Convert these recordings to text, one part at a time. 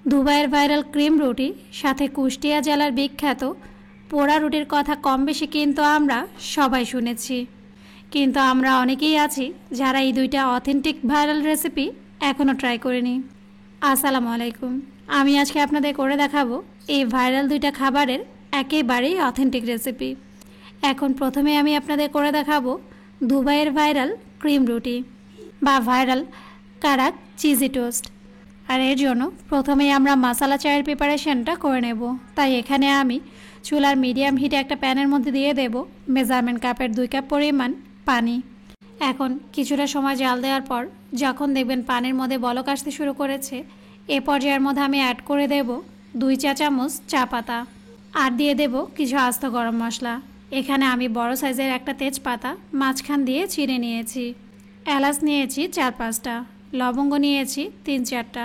দুবাইয়ের viral cream রুটি সাথে কুষ্টিয়া জেলার বিখ্যাত পোড়া রুটির কথা কম বেশি কিন্তু আমরা সবাই শুনেছি, কিন্তু আমরা অনেকেই আছি যারা এই দুইটা অথেন্টিক ভাইরাল রেসিপি এখনও ট্রাই করিনি। আসসালামু আলাইকুম, আমি আজকে আপনাদের করে দেখাবো এই ভাইরাল দুইটা খাবারের একেবারেই অথেন্টিক রেসিপি। এখন প্রথমে আমি আপনাদের করে দেখাবো দুবাইয়ের ভাইরাল ক্রিম রুটি বা ভাইরাল কারাক চিজি টোস্ট। আর এর জন্য প্রথমেই আমরা মশলা চায়ের প্রিপারেশনটা করে নেব। তাই এখানে আমি চুলার মিডিয়াম হিটে একটা প্যানের মধ্যে দিয়ে দেব মেজারমেন্ট কাপের 2 কাপ পরিমাণ পানি। এখন কিছুটা সময় জাল দেওয়ার পর যখন দেখবেন পানির মধ্যে বলক আসতে শুরু করেছে, এ পর্যায়ের মধ্যে আমি অ্যাড করে দেব 2 চা চামচ চা পাতা, আর দিয়ে দেব কিছু আস্ত গরম মশলা। এখানে আমি বড় সাইজের একটা তেজপাতা মাঝখান দিয়ে ছিঁড়ে নিয়েছি, এলাচ নিয়েছি 4-5টা, লবঙ্গ নিয়েছি 3-4টা,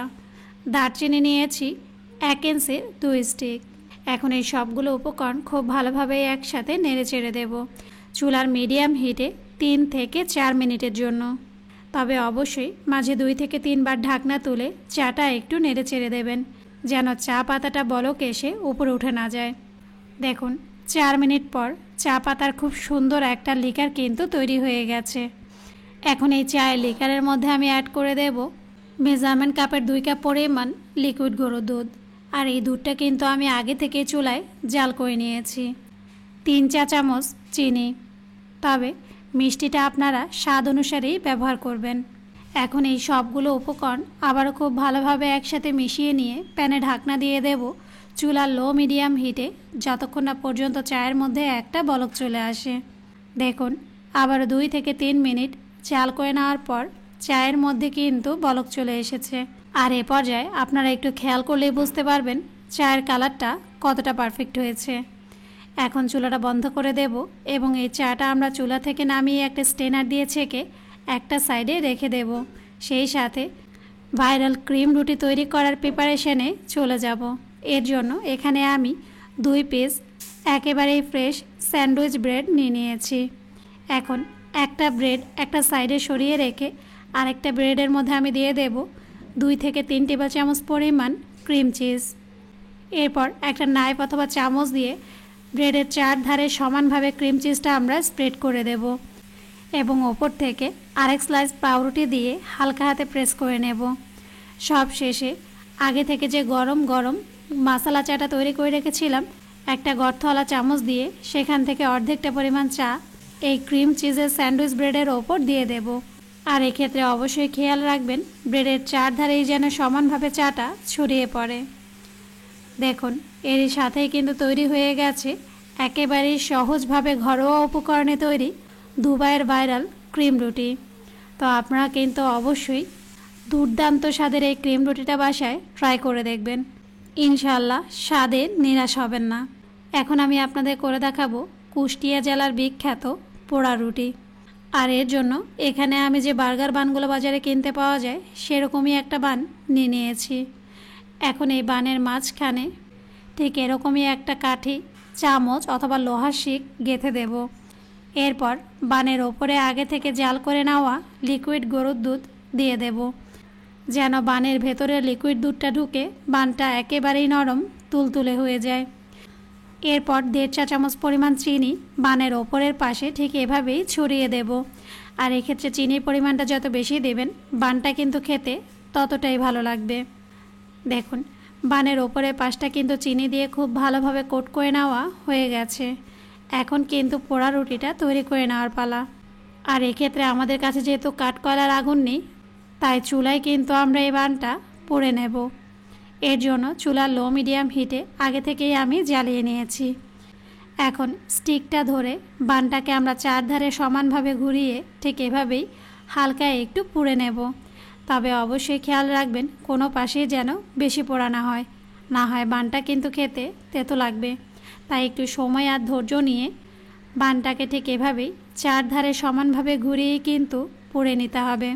দারচিনি নিয়েছি 1 ইঞ্চির 2 স্টিক। এখন এই সবগুলো উপকরণ খুব ভালোভাবে একসাথে নেড়ে চেড়ে দেব চুলার মিডিয়াম হিটে 3 থেকে 4 মিনিটের জন্য। তবে অবশ্যই মাঝে 2 থেকে 3 বার ঢাকনা তুলে চাটা একটু নেড়ে চেড়ে দেবেন, যেন চা পাতাটা বলক এসে উপরে উঠে না যায়। দেখুন 4 মিনিট পর চা পাতার খুব সুন্দর একটা লিকার কিন্তু তৈরি হয়ে গেছে। এখন এই চায়ের লিকারের মধ্যে আমি অ্যাড করে দেব মেজারমেন্ট কাপের 2 কাপ পরিমাণ লিকুইড গরুর দুধ। আর এই দুধটা কিন্তু আমি আগে থেকে চুলায় জাল করে নিয়েছি। 3 চা চামচ চিনি, তবে মিষ্টিটা আপনারা স্বাদ অনুসারেই ব্যবহার করবেন। এখন এই সবগুলো উপকরণ আবারও খুব ভালোভাবে একসাথে মিশিয়ে নিয়ে প্যানে ঢাকনা দিয়ে দেব চুলার লো মিডিয়াম হিটে, যতক্ষণ না পর্যন্ত চায়ের মধ্যে একটা বলক চলে আসে। দেখুন আবারও 2 থেকে 3 মিনিট জাল করে নেওয়ার পর চায়ের মধ্যে কিন্তু বলক চলে এসেছে। আর এ পর্যায়ে আপনারা একটু খেয়াল করলেই বুঝতে পারবেন চায়ের কালারটা কতটা পারফেক্ট হয়েছে। এখন চুলাটা বন্ধ করে দেব এবং এই চাটা আমরা চুলা থেকে নামিয়ে একটা স্টেনার দিয়ে ছেঁকে একটা সাইডে রেখে দেব। সেই সাথে ভাইরাল ক্রিম রুটি তৈরি করার প্রিপারেশনে চলে যাব। এর জন্য এখানে আমি 2 পিস একেবারেই ফ্রেশ স্যান্ডউইচ ব্রেড নিয়ে নিয়েছি। এখন একটা ব্রেড একটা সাইডে সরিয়ে রেখে আরেকটা ব্রেডের মধ্যে আমি দিয়ে দেব 2 থেকে 3 টেবিল চামচ পরিমাণ ক্রিম চিজ। এরপর একটা নাইফ অথবা চামচ দিয়ে ব্রেডের 4 ধারে সমানভাবে ক্রিম চিজটা আমরা স্প্রেড করে দেব এবং ওপর থেকে আরেক স্লাইস পাউরুটি দিয়ে হালকা হাতে প্রেস করে নেব। সব শেষে আগে থেকে যে গরম গরম মশলা চাটা তৈরি করে রেখেছিলাম একটা গর্তওয়ালা চামচ দিয়ে সেখান থেকে অর্ধেকটা পরিমাণ চা এই ক্রিম চিজের স্যান্ডউইচ ব্রেডের ওপর দিয়ে দেব। আর এক্ষেত্রে অবশ্যই খেয়াল রাখবেন ব্রেডের 4 ধারেই যেন সমানভাবে চাটা ছড়িয়ে পড়ে। দেখুন এরই সাথেই কিন্তু তৈরি হয়ে গেছে একেবারেই সহজভাবে ঘরোয়া উপকরণে তৈরি দুবাইয়ের ভাইরাল ক্রিম রুটি। তো আপনারা কিন্তু অবশ্যই দুর্দান্ত স্বাদের এই ক্রিম রুটিটা বাসায় ট্রাই করে দেখবেন, ইনশাল্লাহ স্বাদে নিরাশ হবেন না। এখন আমি আপনাদের করে দেখাবো কুষ্টিয়া জেলার বিখ্যাত পোড়া রুটি। আর এর জন্য এখানে আমি যে বার্গার বানগুলো বাজারে কিনতে পাওয়া যায় সেরকমই একটা বান নিয়ে নিয়েছি। এখন এই বানের মাঝখানে ঠিক এরকমই একটা কাঠি চামচ অথবা লোহার শিক গেঁথে দেব। এরপর বানের ওপরে আগে থেকে জাল করে নেওয়া লিকুইড গরুর দুধ দিয়ে দেব, যেন বানের ভেতরে লিকুইড দুধটা ঢুকে বানটা একেবারেই নরম তুলতুলে হয়ে যায়। এরপর 1.5 চা চামচ পরিমাণ চিনি বানের ওপরের পাশে ঠিক এভাবেই ছড়িয়ে দেব। আর এক্ষেত্রে চিনির পরিমাণটা যত বেশি দেবেন বানটা কিন্তু খেতে ততটাই ভালো লাগবে। দেখুন বানের ওপরের পাশটা কিন্তু চিনি দিয়ে খুব ভালোভাবে কোট করে নেওয়া হয়ে গেছে। এখন কিন্তু পোড়া রুটিটা তৈরি করে নেওয়ার পালা। আর এক্ষেত্রে আমাদের কাছে যেহেতু কাঠকয়লার আগুন নেই, তাই চুলায় কিন্তু আমরা এই বানটা পুড়ে নেব। এর জন্য চুলার লো মিডিয়াম হিটে আগে থেকেই আমি জ্বালিয়ে নিয়েছি। এখন স্টিকটা ধরে বানটাকে আমরা 4 ধারে সমানভাবে ঘুরিয়ে ঠিক এভাবেই হালকা একটু পুড়ে নেব। তবে অবশ্যই খেয়াল রাখবেন কোনো পাশেই যেন বেশি পোড়া না হয় বানটা কিন্তু খেতে তেতো লাগবে। তাই একটু সময় আর ধৈর্য নিয়ে বানটাকে ঠিক এভাবেই 4 ধারে সমানভাবে ঘুরিয়েই কিন্তু পুড়ে নিতে হবে।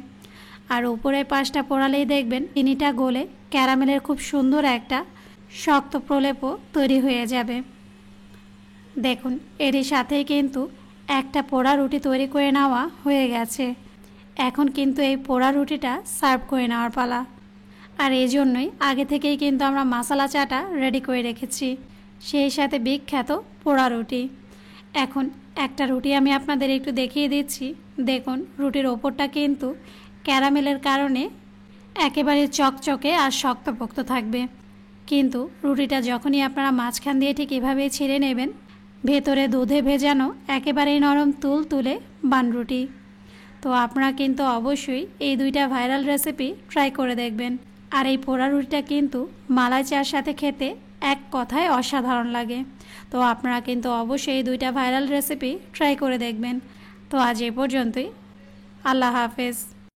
আর উপরের পাশটা পোড়ালেই দেখবেন চিনিটা গলে ক্যারামেলের খুব সুন্দর একটা শক্ত প্রলেপও তৈরি হয়ে যাবে। দেখুন এরই সাথেই কিন্তু একটা পোড়া রুটি তৈরি করে নেওয়া হয়ে গেছে। এখন কিন্তু এই পোড়া রুটিটা সার্ভ করে নেওয়ার পালা। আর এই জন্যই আগে থেকেই কিন্তু আমরা মশলা চাটা রেডি করে রেখেছি, সেই সাথে বিখ্যাত পোড়া রুটি। এখন একটা রুটি আমি আপনাদের একটু দেখিয়ে দিচ্ছি। দেখুন, রুটির ওপরটা কিন্তু ক্যারামেলের কারণে একেবারে চকচকে আর শক্তপোক্ত থাকবে, কিন্তু রুটিটা যখনই আপনারা মাঝখান দিয়ে ঠিক এভাবেই ছিঁড়ে নেবেন, ভেতরে দুধে ভেজানো একেবারেই নরম তুলতুলে বানরুটি। তো আপনারা কিন্তু অবশ্যই এই দুইটা ভাইরাল রেসিপি ট্রাই করে দেখবেন। আর এই পোড়া রুটিটা কিন্তু মালাই চার সাথে খেতে এক কথায় অসাধারণ লাগে। তো আপনারা কিন্তু অবশ্যই এই দুইটা ভাইরাল রেসিপি ট্রাই করে দেখবেন। তো আজ এ পর্যন্তই। আল্লাহ হাফেজ।